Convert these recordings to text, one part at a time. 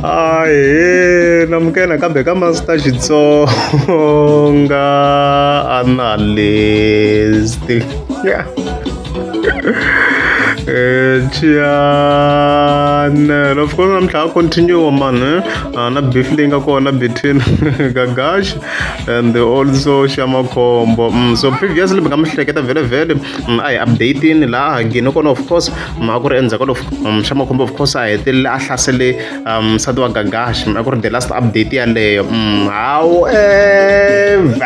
Aye, namkena kambe ka Master Xitsonga analyst. Yeah. Chiyane, of course I'm trying to continue man na beef leyi nga kona between Gagash and also Shamakombo. So previously mi nga mi hleketa vele a hi updating laha again kona of course a ku ri endzhaku of Shamakombo of course a hetelele a hlasele nsati wa Gagash a ku ri the last update yaleyo. However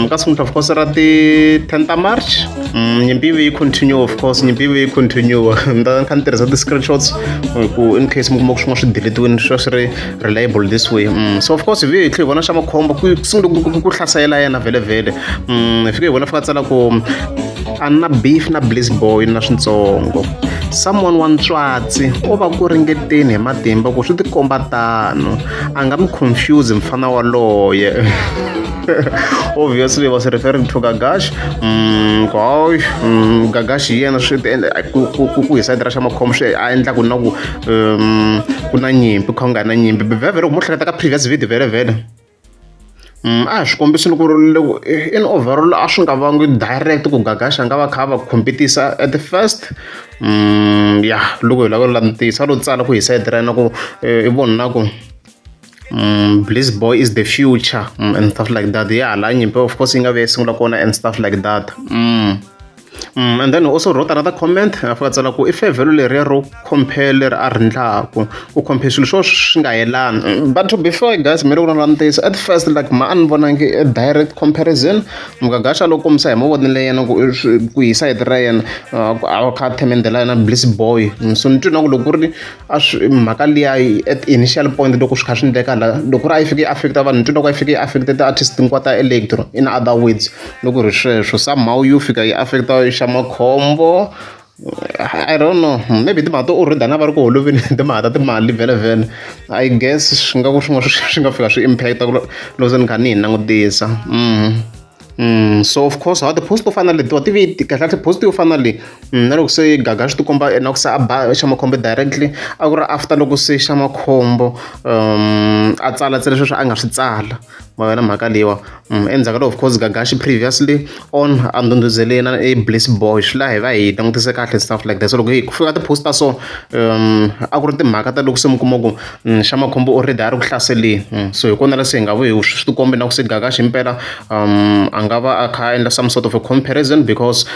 ka sungula of course ra ti 10th March nyimpi yi continue of course nyimpi yi continue nda kha ni tirhisa ti screenshots ku in case mi kuma ku swin'wana swi deletiwini swi swi ri reliable this way. So of course hi tlhe hi vona Shamakombo ku sungule ku hlasela yena vele hi fike hi vona fika tsala ku a na beef na Bliss Boy na swintsongo someone wa Ntswatsi o va ku ringeteni hi matimba ku swi ti komba tano a nga mi confuse mfana waloye. Obviously was referring to Gagash. Gagash yena swi ku hi side ra Shamakombo swi a endla ku na ku na nyimpi kha nga na nyimpi vele mo hleketa ka previous video vele a swi kombisini ku ri in overall a swi nga vangi direct ku Gagash a nga va kha va competisa at the first yeah loko hi lava ku langutisa lo tsala ku hi side ra yena ku i vona ku Bliss Boy is the future and stuff like that. Yeah, la nyimpi of course inga ve sungula kona and stuff like that. And then also wrote another comment afika tsala ku if velo leri ro compare leri a ri ndlaku ku compare swilo swo swi nga yelani. But before guys mi ri ku langutisa at first like ma ani vonangi a direct comparison Gagash loko komisa hi mavonele yena ku hi side ra yena a kha themendela yena Bliss Boy. So ni twi na ku loko ku ri a mhaka liya at initial point loko swi kha swi endleka la loko ri a yi fike affecta vanhu ni twi loko a yi fike affecta ti-artist hinkwato ta electro in other words loko ri sweswo somehow you fika yi affecta Shamakombo. I don't know, maybe timhaka to already na va ri ku holoveni timhaka ta timali vele I guess swi nga ku swi nga fika swi impact loko se ni kha ni hi langutisa. So of course how the post to finally do TV kahle post to finally na loko se Gagash to komba na ku se a ba Shamakombo directly a ku ri after loko se Shamakombo a tsala leswi a nga swi tsala ma wena mhaka leyiwa endzhaku of course Gagash previously on a ndhundhuzele na a Bliss Boy swi laha hi va hi langutise kahle stuff like that. So loko ku fika ti poster so a ku ri timhaka ta loko se mi kuma ku Shamakombo already a ri ku hlaseleni so hi kona leswi hi nga vo hi swi tikombe na ku se Gagash impela a nga va a kha endla some sort of a comparison because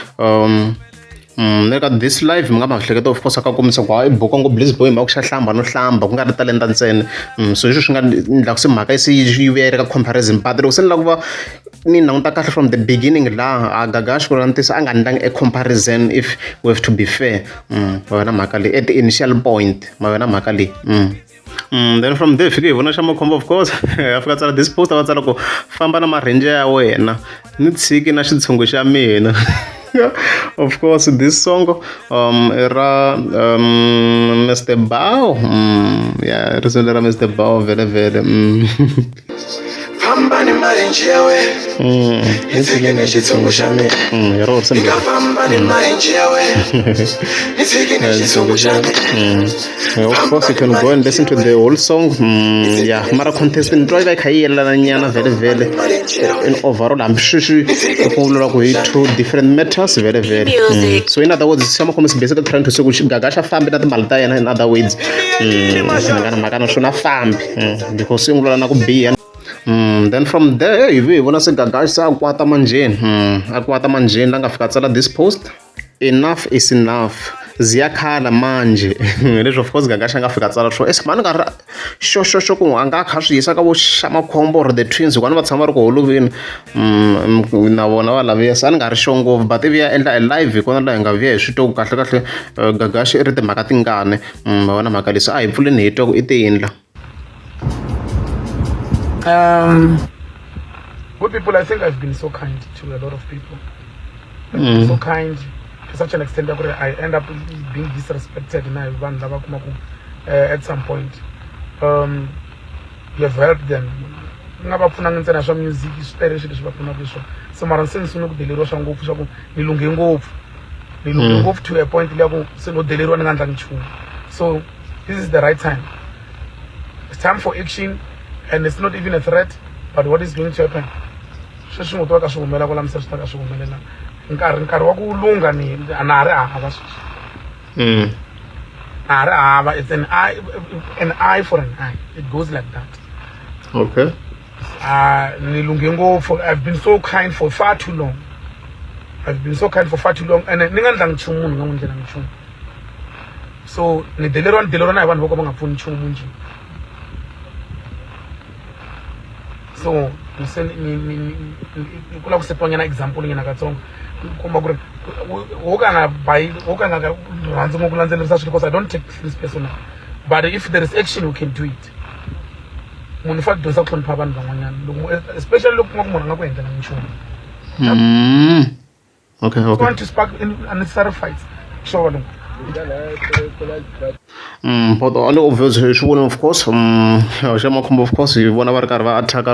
neka this live mi nga ma hleketa of course aka komisa ku hayi buka ngo Bliss Boy ma ku xa hlamba no hlamba ku nga ri talenta ntsena so leswi swi nga endla ku se mhaka yi vuyela ka comparison but loko se ni lava ku va ni languta kahle from the beginning laha a Gagash ku langutisa a nga endlangi a comparison if we have to be fair ma wena mhaka leyi at the initial point ma wena mhaka leyi then from there fike hi vona Shamakombo of course a fika tsala this post a va tsala ku famba na marenje ya wena ni tshiki na xitshungu xa mina. Of course this song era Mr. Bao yeah rizolo ra Mr. Bao vele famba ni marenje ya wena ni tshiki na xitshungu xa mina yaro se famba ni marenje ya wena ni tshiki na xitshungu xa mina. Of course you can go and listen to the whole song yeah mara contest ni twa va kha yi yelana nyana vele in overall I'm sure ku vula ku hi two different matters vele so in other words Shamakombo is basically trying to say ku Gagash fambi na timali ta yena in other words mhaka na swona fambi because singula na ku biha. Then from there hi vona se Gagash sa kwata manjeni a kwata manjeni la nga fika tsala this post enough is enough ziyakhala manje leswi of course Gagash nga fika tsala swo mani nga ri xo ku a nga kha swi yisa ka vo Shamakombo or the twins hikuva va tshama va ri ku holoveni na vona va laviya se a ni nga ri sure ngopfu but ivi ya endla live hi kona laha hi nga vuya hi swi twa ku kahle Gagash i ri timhaka tingani ma vona mhaka leswi a hi pfuleni hi twa ku i ti endla. Good people, I think I've been so kind to a lot of people. So kind to such an extent that I end up being disrespected at some point. You have helped them. Music so mara sense no delero sha ngopfu sha ku nilunge ngopfu to a point level se no delero nga ndla nchu. So this is the right time time for action, and it's not even a threat, but what is going to happen? Sweswi ngo to ka swi humelela ku lamisa swi ta ka swi humelela nkarhi wa ku lunga ni na ha ri hava sweswi na ha ri hava. It's an eye for an eye. It goes like that. Okay. Ni lunge ngopfu. I've been so kind for far too long. And ni nga ndlangi nchumu munhu nga n'wi ndlela nchumu. So ni deleriwa na hi vanhu vo ka va nga pfuni nchumu njhe. So ku lava ku sepanyana example nyana katsongo komba ku ri wo ka nga rhandzi ngopfu ku landzelerisa swilo because I don't take this personal, but if there is action we can do it. Munhu fa dyondza ku hlonipha vanhu van'wanyana especially loko kuma ku munhu a nga ku endlela nchumu. Okay. I want to spark unnecessary fights. Sure. But on the obvious issue, of course, of course, you want to attack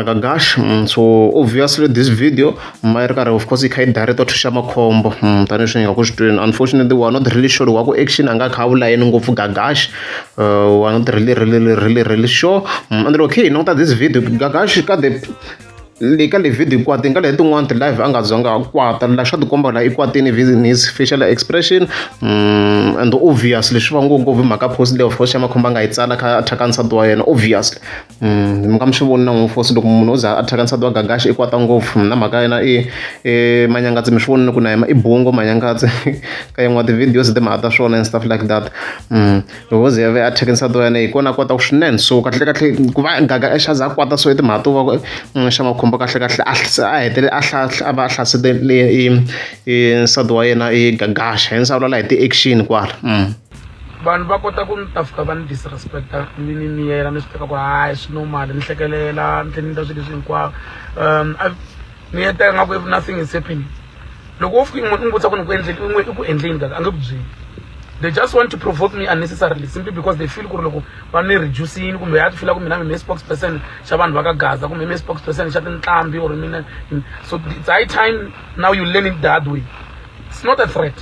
Gagash. So obviously, this video, of course, it can direct to Shama Combo. Unfortunately, we are not really sure what action and Kaula and go for Gagash. We are not really sure. And okay, not that this video, Gagash got the leka le video kwati nga le tin'wana live anga dzonga kwata la swa tikomba la ikwatini his facial expression and obviously swi va ngopfu mhaka post leyo of course ya makhomba nga yi tsala kha athaka nsati wa yena obviously mi nga mi swi voni na n'wi force loko munhu o za athaka nsati wa Gagashi ikwata ngopfu na mhaka yena manyangatsi mi swi voni ku na yena i bungo manyangatsi ka yin'wana ti-videos timhaka ta swona and stuff like that loko ze yave athaka nsati wa yena hi kona kwata swinene so kahle ku va Gagashi a za kwata so hi timhaka to va xa makhomba kahle a hetele a va hlasele nsati wa yena Gagashi hence a vulavula hi ti-action kwala vanhu va kota ku ni ta fika va ni disrespecta ni miyela ni swi teka ku hayi swi normal ni hlekelela ni tlhela ni ta swilo leswi hinkwavo ni yeteka nga ku if nothing is happening loko wo fika n'wi vutisa ku ni ku endleni i ku endleni a nge ku byeli. They just want to provoke me unnecessarily simply because they feel ku ri loko va ni reducing kumbe ya feel ku mina mi spokesperson xa vanhu va ka Gaza kumbe mi spokesperson xa tintlambi or mina. So it's high time now you learn it that way. It's not a threat.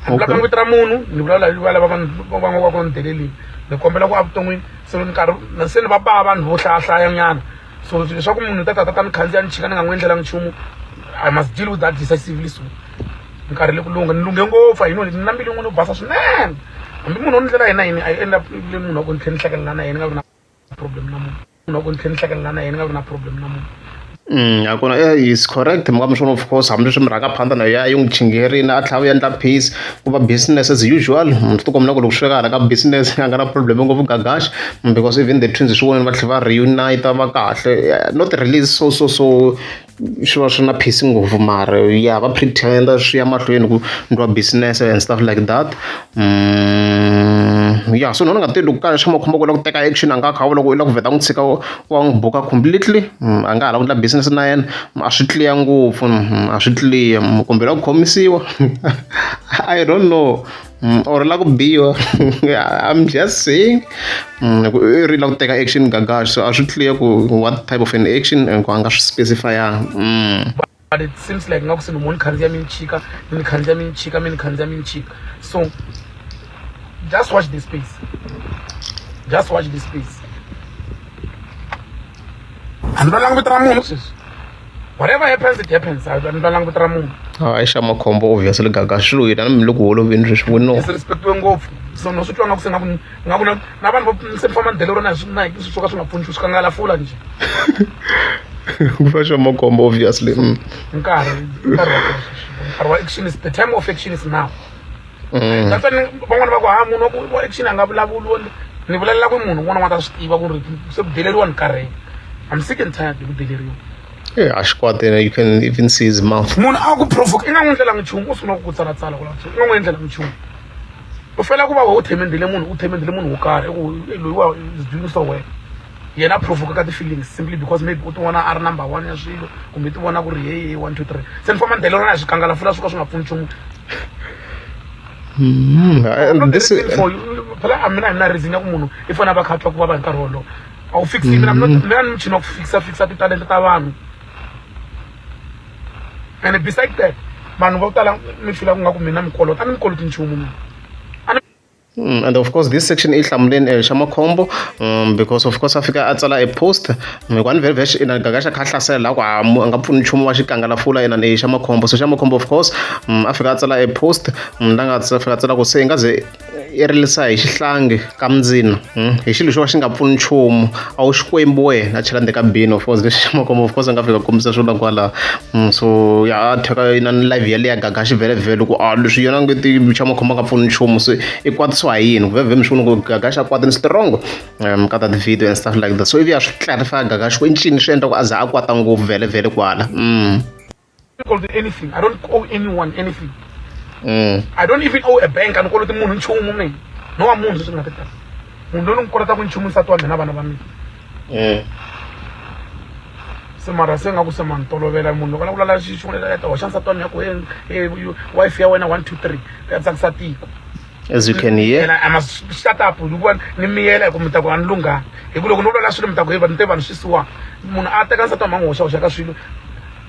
Vulavula vito ra munhu ni vulavula hi lava va nga ku ni delelini ni kombela ku avuton'wini se nkarhi se ni va ba vanhu vo hlayanyana so leswaku munhu ta ni khandziya ni chika ni nga n'wi endlelangi nchumu I must deal with that decisively soon. Nkarhi le ku lunga ni lunge ngopfu ni na mbilu yin'wana yo basa swinene hambi munhu o ni ndlela yena I end up le munhu wa ku ni tlhela ni hlekelela na yena nga vi na problem na munhu yakona is correct mi nga mi swona of course hambi leswi mi rhanga phanda na ya yi n'wi chingerini a tlhela a endla peace ku va business as usual swi tikomba na ku loko swi fika hala ka business a nga na problem ngopfu Gagashi because even the twins swi voni va tlhela va reunite va kahle not release so swi va swi na peace ngopfu mara ya va pretender swi ya mahlweni ku ndwa business and stuff like that ya so nona nga tivi loko ka xa makhombo ku la ku teka action a nga kha loko u la ku vheta n'wi tshika wa n'wi buka completely a nga ha la ku endla business na yena a swi clear ngopfu a swi clear kumbe la ku khomisiwa I don't know or la ku biwa I'm just saying i ri la ku teka action Gagashi so a swi clear ku what type of an action ku a nga swi specifyanga. But it seems like ngaku sini munhu khandziya mi chika so just watch this space. And no language ramunhu whatever happens it happens and no language ramunhu ai xa makhombo obviously Gagashi loyi na mi loko holoveni swi voniwa disrespectiwe ngopfu so no swi twa ngaku se ngaku na vanhu se famba ndlela rona swi swo ka swi nga pfuni swi kangala fula nje ku fa xa makhombo obviously nkarhi wa action is the time of action is now. That's why van'wana va ku munhu wa action a nga vulavuli ni vulalela ku munhu un'wana ta swi tiva ku ri se ku deleriwa ni karhele. I'm sick and tired hi ku deleriwa. Yeah, you can even see his mouth. Munhu a ku provoke i nga n'wi endlelangi nchumu u sungula ku tsalatsala ku i nga n'wi endlelangi nchumu u fela ku va u themendele munhu wo karhi loyi wa is doing so well yena provoke ka ti-feelings simply because maybe u ti vona a ri number one ya swilo kumbe ti vona ku ri hey 1 2 3 se ni famba ndlela rona ya swikangala fula swo ka swi nga pfuni nchumu. This is phela mina hi na reason ya ku munhu i fanele va khatwa ku va va hi nkarhi wolowo a wu fixi mina ni muchini wa ku fixa titalenta ta vanhu and beside that vanhu vo tala mi fila ku nga ku mina mikolota a ni mikoloti nchumu mina And of course this section is hlamuleni xa makhombo because of course a fika a tsala a post one very very ina gagasha kha hlasela la ku a nga pfuni nchumu wa xikangalafula ina xa makhombo so xa makhombo of course a fika a tsala a post la nga fika a tsala ku se nga ze i rilisa hi xihlangi ka mindzina hi xilo xo va xi nga pfuni nchumu a wu xikwembu wena a chela ndzeni ka bini of course lexi xa makhombo of course a nga fika kombisa swona kwala so ya a theka ina live yale ya gagashi vhele ku a leswi yena nge ti xa makhombo a nga pfuni nchumu so i kwatisiwa hi yini ku vhele mi swi vona ku gagashi a kwatini strong ka that video and stuff like that so ivi ya swi clarify gagashi ku i ncini swi endla ku a za a kwata ngopfu vhele kwala anything. I don't owe anyone anything. I don't even owe a bank and call it munhu nchumu mina no wa munhu swi nga tata munhu loyi ni kolota ku nchumu nsati wa mina vana va mina se mara se nga ku se mani tolovela munhu loko a vulavula xixungulela ta hoxa nsati wa mina ku wife ya wena 1 2 3 ya tsakisa tiko as you can hear I must shut up loko ni miyela ku mi ta ku a ni lunghanga hi ku loko ni vulavula swilo mi ta ku ni te vanhu swisiwa munhu a teka nsati wa manga hoxa ka swilo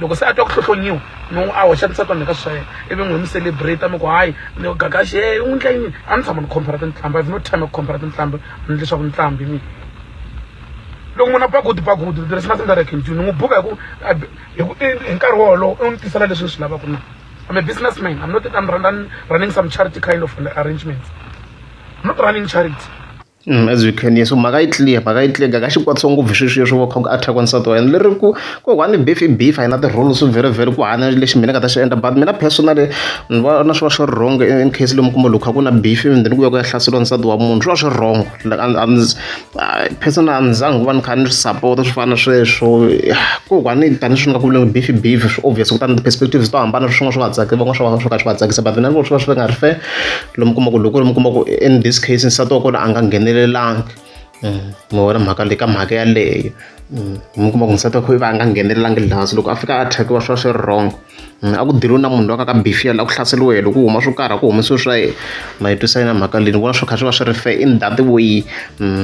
loko se a twa ku hlohlonyiwa no a hoxa nsati wa mina ka swilo ivi n'wi mi celebrate mi ku hayi ni gagashi u endla yini a ni tshama ni compare tinhlambi I have no time to compare tinhlambi ni leswaku ntlambi mi loko munhu a pagudu there is nothing that I can do ni n'wi buka hi nkarhi wolowo u ni tisela leswi ni swi lavaka na I'm a businessman. I'm not running some charity kind of arrangements. I'm not running charity. As you can hear so maka i clear gagashi kwatso ngopfu sweswi swo va a attack nsati wa yena leri ku one beef a na the rules very ku hana lexi mina ka ta xi endla but mina personally ni vona swi va swi wrong in case lomu kuma loko ku na beef then ku ya ku ya hlaseriwa nsati wa munhu swi va swi wrong personally a ni zangi ku va ni kha ni support swi fana sweswo ku one tani swi nga ku vula beef obvious ku tani perspectives to hambana swin'wana swi nga tsakisi van'wana swi ka swi va tsakisa but then swi va swi nga ri fair lomu kuma ku loko lomu kuma ku in this case nsati wa kona a nga nghenelelangi mona mhaka le ka mhaka yaleyo mi kuma ku nsati wa kho va a nga nghenelelangi laha loko a fika a attackiwa swi va swi ri wrong a ku diriwi na munhu loyi ka beef yala ku hlaseriwe loko ku huma swo karhi ku humesiwe swa yena ma yi twisani na mhaka leyi ni vona swi kha swi va swi ri fair in that way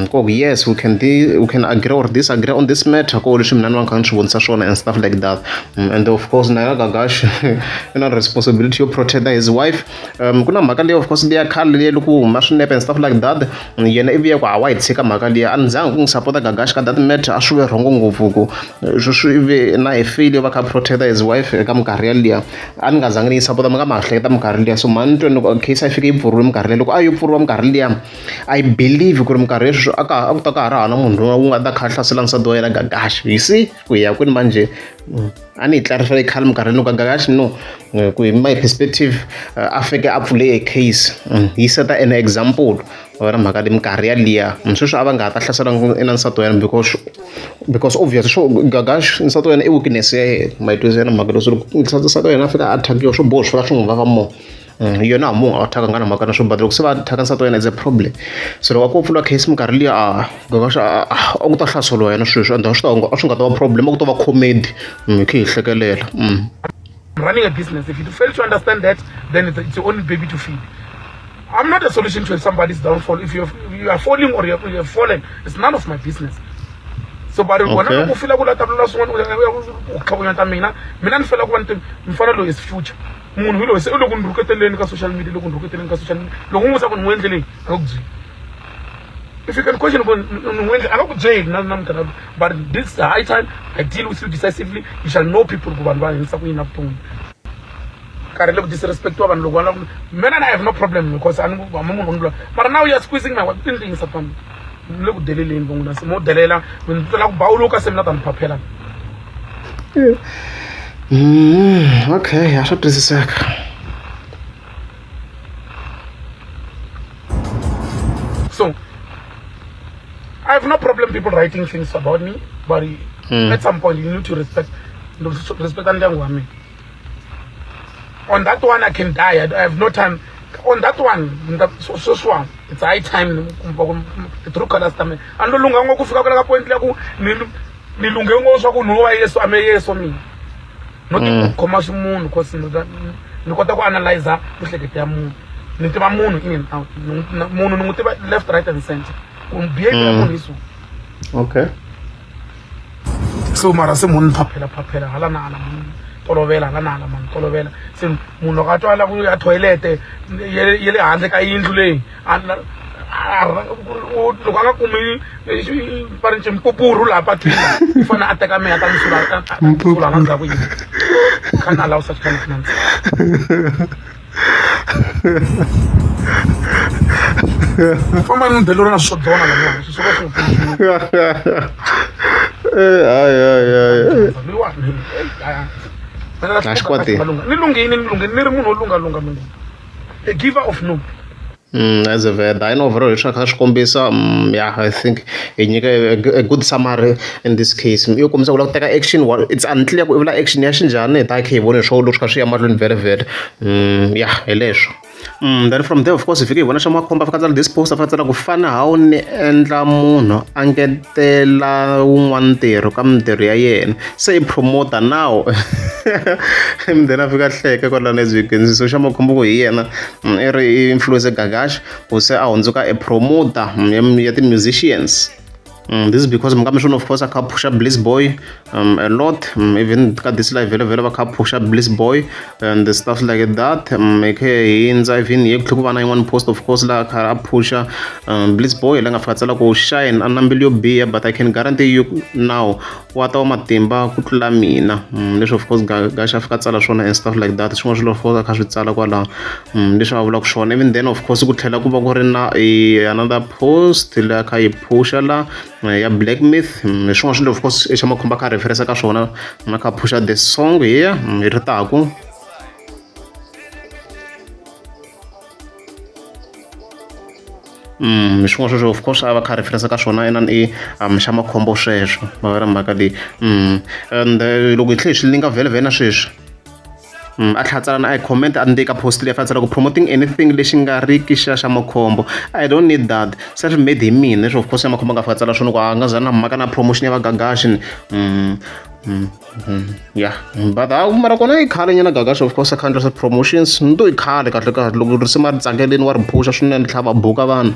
ko yes we can agree or disagree on this matter ko leswi mina ni va ni kha ni swi vonisa swona and stuff like that and of course na ya gagashi you know responsibility yo protect his wife ku na mhaka leyi of course leya khale leyi loko huma swinepe and stuff like that yena ivi ya ku a wa yi tshika mhaka leyi a ni zangi ku n'wi support gagashi ka that matter a swi ve rhongo ngopfu ku swi ivi na hi feel va kha protect his wife eka minkarhi yaliya a ni nga zangi ni yi support mi nga ma hleketa minkarhi liya so mani tweni loko case a yi fike yi pfuriwe minkarhi liya loko a yo pfuriwa minkarhi liya I believe ku ri minkarhi leswi a ku ta ka ha ri hava na munhu loyi wu nga ta kha hlasela nsati wa yena gagashi you see ku ya kwini manje a ni yi clarify khale minkarhi loko gagashi no ku hi my perspective a fike a pfule a case yi seta an example ora mhaka leyi minkarhi yaliya sweswi a va nga ha ta hlasela ena nsati wa yena because obvious swo gagashi nsati wa yena i weakness ya yena ma yi twisana mhaka leswi loko nsati wa yena a fika a attackiwa swo boho swi fika swi n'wi vava more yona a munhu a attack-anga na mhaka na swo but loko se va attack nsati wa yena is a problem so loko a ko pfula case minkarhi liya gagashi a ku ta hlaseriwa yena sweswi and a swi nga ta va problem a ku ta va comedy hi khe hi hlekelela running a business if you fail to understand that then it's your only baby to feed I'm not a solution to somebody's downfall if you are falling or you're fallen it's none of my business so but wena ku fila ku la tabula swin'wana u khavunyata mina ni fela ku va ni fana lo is future munhu loyi se loko ni rhuketeleni ka social media loko n'wi sa ku ni n'wi endleleni a nga ku byeli if you can question ku ni n'wi endle a nga ku byeli na mukana but this high time I deal with you decisively you shall know people ku vanhu va hanyisa ku yini na vutomi karhi le ku disrespect wa vanhu loko mina I have no problem because I'm munhu but now you are squeezing my wife thinking sapam ni le ku deleleni vonguna se mo delela ni tla ku bawuluka se mina ta ni phaphela okay a swi twisiseka so I have no problem people writing things about me but at some point you need to respect ndyangu wa mina on that one I can die I have no time on that one so it's high time true colors tame ando lunga ngo kufika kula ka point la ku ni lunge ngo swa ku no wa Yesu ame Yesu mina not khoma munhu because ni kota ku analyze mihlekete ya munhu ni tiva munhu in and out munhu ni tiva left right and center ku behavior ya munhu iso okay so mara se munhu phaphela hala na munhu tolovela hala na hala mani tolovela se munhu loko a twala ku ya toilete ye le handle ka yindlu leyi loko a nga kumi parinche mpupuru laha patwini i fanele a teka mehe a ta nisula na ndzhaku yini can't allow such kind of nonsense famba ni ndelo na swo dzona la swi soka swi ni lunghini ni ri munhu wo lungalunga munhu a giver of no. As a vet, I know very well. Yeah, I think a good summary in this case. You come to take action. It's unclear if action ya shinjani. That he won't show look kashi amadlin very. Yeah, elesh. Then from there, of course, if you want to show more combat, this post of kufana how endla munhu angetela unwantero kamtero yen say promoter now. Then afika hleke kwala nezweekends so shama khombo ku yena influence Gagash who say ahundzuka a promoter ya the musicians. This is because Mkamishon, of course, I can push up Bliss Boy a lot. Even got this live very can push up Bliss Boy and the stuff like that. Make even you click on one post, of course, like I push Bliss Boy. Lang afatsala ko shine and number beer, but I can guarantee you now what all matimba kutla mina. This of course Gash afatsala shona and stuff like that. So much of course I tsala kwala. This I vlog shona. Even then, of course, kuthela kuba korena another post like I push la. Ya Black Myth, swin'wana of course xa makhomba ka reference ka swona na ka pusha the song here hi ri taku swin'wana of course a va ka reference ka swona inani xa makhombo sweswo ma va mhaka leyi and loko hi tlhe hi swi linka vhele na sweswi a tlhatsalana a comment a ndeka post leyi fatsala ku promoting anything lexi nga riki xa makhombo. I don't need that self made hi mina leswi of course ya makhombo nga fatsala swona ku a nga zana mhaka na promotion ya va Gagash yeah but mara kona i khale nyana Gagash of course a country promotions ndo i khale kahle kahle loko risima ri tsakeleni wa ri phusha swinene tlhava buka vanhu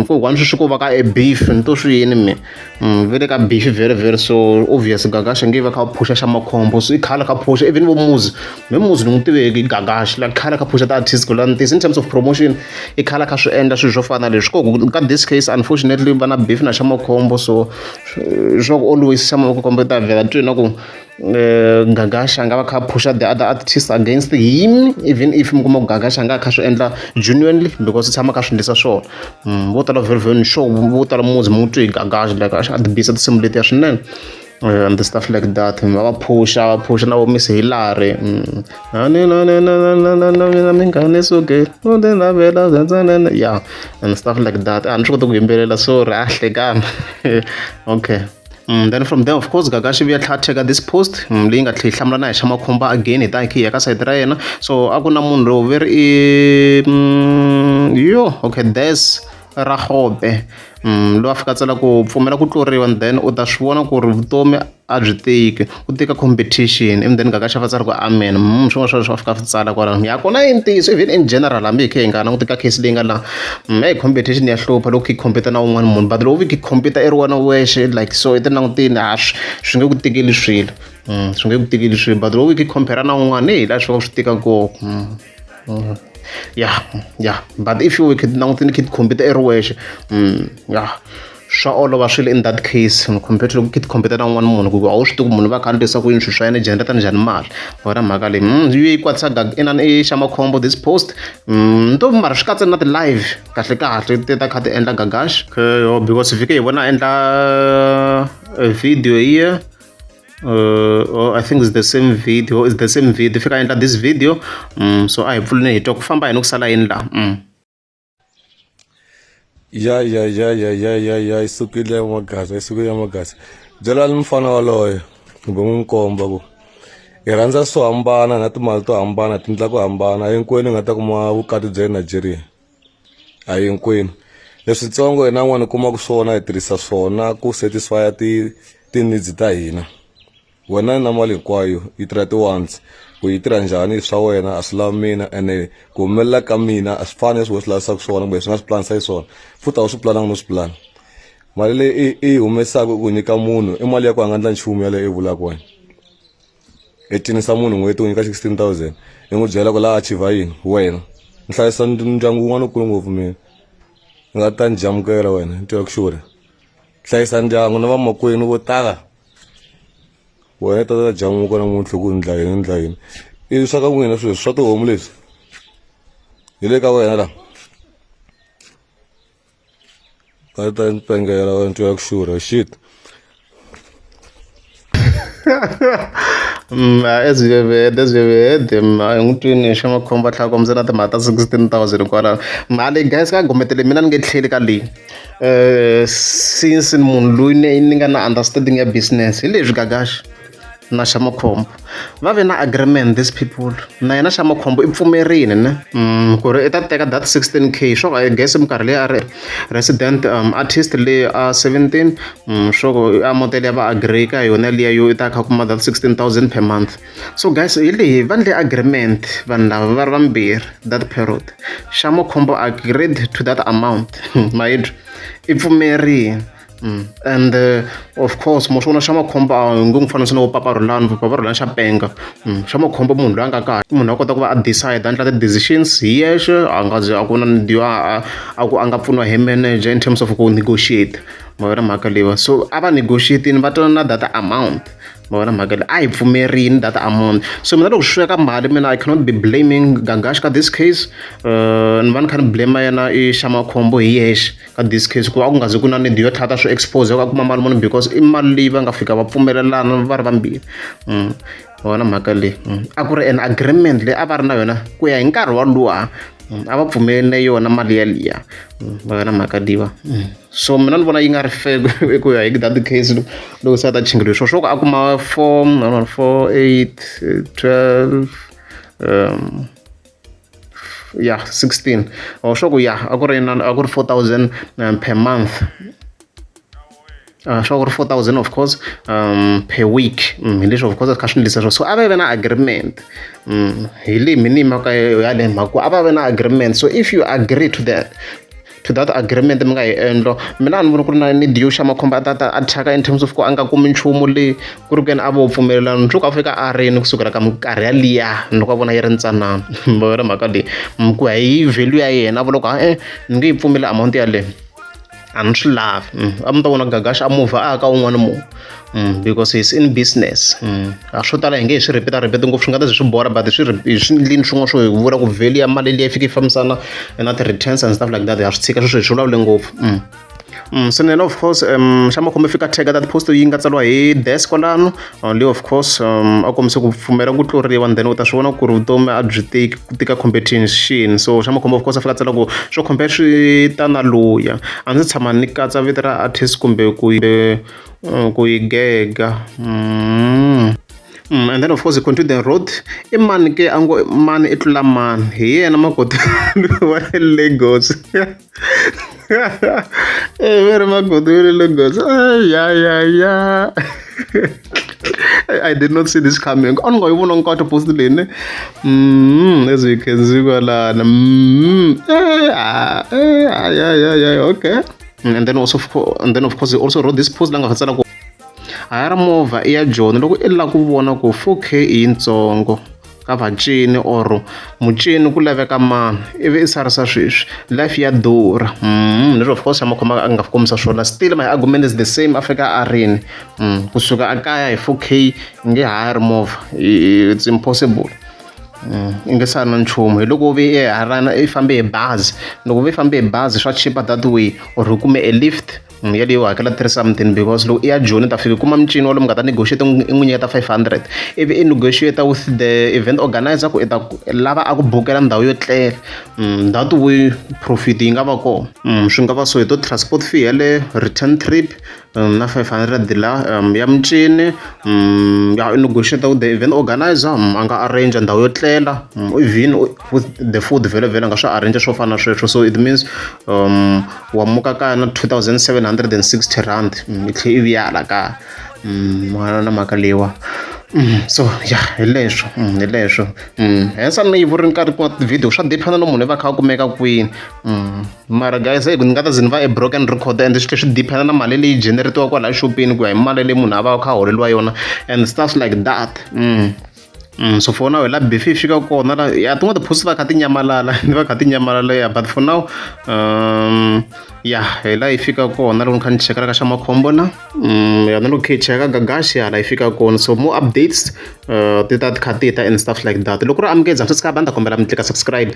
ko one swi ko va ka a beef nto swi yini me vele ka beef very so obvious Gagash nge va ka phusha xa makhombo so i khala ka phusha even vo muzi me muzi ni tiveki Gagash la khala ka phusha ta artist ko lan in terms of promotion i khala ka swi endla swi swo fana leswi ko ka this case unfortunately va na beef na xa makhombo so swo always xa makhombo ta vela twina ku Gagash anga va kha phusha the other artists against him even if mukuma Gagash anga kha swi endla genuinely because it's ama ka swi ndisa swona vo tala very sure vo tala muzi mutu Gagash like at the base of the symbol ya swinene and the stuff like that va phusha na vo Miss Hillary yeah and stuff like that and swi kota ku yimbelela so rahle kan okay. Then from there of course Gagash we tlhatheka this post leyi nga tlhe hlamula na hi xa makhomba again hi ta ki ya ka side ra yena so a ku na munhu lo very okay there's Rahobe lo a fika tsala ku pfumela ku tluriwa and then u ta swi vona ku ri vutomi a byi teki u teka competition and then Gagash va tsala ku amen swin'wana swa fika tsala kwala ya kona i ntiyiso even in general hambi hi khe hi nga na ku teka case leyi nga la competition ya hlupha loko hi compete na un'wana munhu but loko hi compete i ri wena wexe like so i ti langutini swi nge ku tikeli swilo swi nge ku tikeli swilo but loko hi compare na un'wana hi la swi va swi tika ngopfu yeah but if you could now think it compete everywhere yeah swa olova swilo in that case compared to kid compete na un'wana munhu ku a wu swi tiku munhu va khandisa ku yini swi swa yena generate njhani mali wena mhaka leyi yi kwatisa inani i xa makhombo this post nto mara swi katsa na ti live kahle ti ta kha ti endla Gagash because fike hi vona endla video here I think it's the same video fika endla this video so a hi pfuleni hi twa ku famba hi no ku sala yini la ya isukile magasi byela ni mfana waloye kumbe n'wi komba ku hi rhandza swo hambana na timali to hambana tindla ku hambana hinkwenu nga ta kuma vukati bya Nigeria a hinkwenu leswitsongo hina n'wana kuma ku swona hi tirhisa swona ku satisfy ti needs ta hina wena na mali hinkwayo yi tirha ti-once ku yi tirha njhani swa wena a swi lavi mina ene ku humelela ka mina a swi fani swi swi lavisaka swona kumbe swi nga swi pulanisa hi swona futhi a wu swi pulananga no swi pulana mali leyi i humesaka ku nyika munhu i mali ya ku a nga endla nchumu yaleyo i vulaka wena i cinisa munhu n'hweti u nyika 16,000 i n'wi byela ku la achieva yini wena ni hlayisa ndyangu wun'wana ukulu ngopfu mina ni nga ta ni jamukela wena ni tiva ku xure hlayisa ndyangu na vamakwenu vo tala wena ta jamuka namuntlha ku ndla yini ivi swa ka n'wina swilo swa tihomu leswi hi le ka wena la ka ta ni pengela wena tiva ku xure shit as you heard hi n'wi twini xa makhombo a tlhela kombisa na timhaka ta 16,000 kwala mali guys ka gometele mina ni nge tlheli ka leyi since munhu loyi ni nga na understanding ya business hi leswi gagaxa na xa makhombo va ve na agreement these people na yena xa makhombo i pfumerini ne ku ri i ta teka that 16k swo I guess minkarhi leyi a ri resident artist leyi a 17 swo a model ya va agree ka yona liya yo i ta kha kuma that 16,000 per month so guys hi leyi va ndle agreement vanhu lava va ri vambirhi that period xa makhombo agreed to that amount mayitwi i pfumerini and of course mo swona xa makhombo a nge n'wi fanisi na vo paparulani xa penga xa makhombo munhu loyi a nga kahle munhu a kota ku va a decide a endla ti-decisions hi yexe a nga ze a ku na ndiwa a nga pfuniwa hi manager in terms of ku negotiate ma vona mhaka leyiwa so a va negotiatini va twana na that amount ma vona mhaka leyi a hi pfumerini that amount so mina loko swi ka mali mina I cannot be blaming Gagash ka this case ni va ni kha ni blame yena i xa makhombo hi yexe ka this case ku a ku nga zi ku na need yo tlhata swi expose ka kuma mali muni because i mali leyi va nga fika va pfumelelana va ri vambirhi vona mhaka leyi a ku ri an agreement leyi a va ri na yona ku ya hi nkarhi walowa a va pfumelele yona mali yaliya va vona mhaka liwa so mina ni vona yi nga ri fair ku ya hi that case loko se a ta chingeliwa swo ku a kuma 4 8 12 16 or sure a ku ri 4,000 per month sure 4,000 of course per week hi leswi of course kha swi ndlisa so a va ve na agreement hi leyi mini mhaka yale mhaka a va ve na agreement so if you agree to that agreement mi nga yi endla mina a ni voni ku ri na need yo xa makhombo a thyaka in terms of ku a nga kumi nchumu leyi ku ri ku yena a vo pfumelelana nsuku a fika a rini kusukela ka minkarhi yaliya loko a vona yi ri ntsanana va vona mhaka leyi ku ya hi value ya yena a vula ku ni nge yi pfumeli amount yaleyo a ni swi lavi a mi ta vona Gagash a move a ka un'wana munhu because he's in business a swo tala hi nge hi swi ripeta ngopfu swi nga ta ze swi bora but hi swindlini swin'wana swo hi vula ku value ya mali leyi fika yi fambisana na ti-returns and stuff like that ha swi tshika sweswo hi swi vulavule ngopfu so then of course xa makhombo fika tag that post yi nga tsariwa hi desk kwalano leyi of course a kombise ku pfumela ku tluriwa and then u ta swi vona ku ri vutomi a byi tika competition so xa makhombo of course a fika tsala ku swo compare swi ta na loya a ndzi tshama ni katsa vito ra artist kumbe ku yi gega and then of course he continued the road i mani ke ango mani i tlula mani hi yena makoti wa Lagos very makoti wa Lagos ya I did not see this coming on go even on to post lane as you can see kwalana okay and then of course he also wrote this post langa khatsala ku a ri movha i ya John loko i la ku vona ku 4K i yitsongo ka vacini or mucini ku laveka mani ivi i sarisa sweswi life ya durha leswi of course amakhoma a nga kombisa swona still my argument is the same Africa a rini kusuka a kaya hi 4K nge ha ri movha it's impossible i nge sari na nchumu hi loko vi harana i fambe hi bazi loko vi fambe hi bazi swa chipa that way or hi kume a lift yaleyo hakela 3 something because loko i ya Joni ta fika kuma mcini wa lo mi nga ta negotiate i n'wi nyiketa 500 ivi i negotiate with the event organizer ku i ta lava a ku bukela ndhawu yo tlela that way profit yi nga va kona swi nga va so hi to transport fee yale return trip na 500 la ya mcini ya negotiate with the event organizer a nga arrange ndhawu yo tlela even with the food vele nga swi arrange swo fana sweswo so it means wa muka kaya na 2,760 rand i tlhe i vyala ka mwana na mhaka leyiwa so hi leswo hensa ni yi vuri nkarhi ku video swa depend no munhu va kha kumeka kwini mara guys ni nga ta zini va a broken record and swi depend na mali leyi generatiwa kwala shopini ku ya hi mali leyi munhu a va kha holeliwa yona and stuff like that So for now hi laha beef yi fika kona la ya tin'wana ti-post va kha ti nyamalala ni va kha ti nyamalala ya but for now ya hi laha yi fika kona loko ni kha ni cheka ka xa makhombo na ya na loko khe hi cheka gagashi hala yi fika kona so more updates ti ta ti kha ti ta and stuff like that loko ri amukela bya swi ska va ni ta kombela mi tlika subscribe.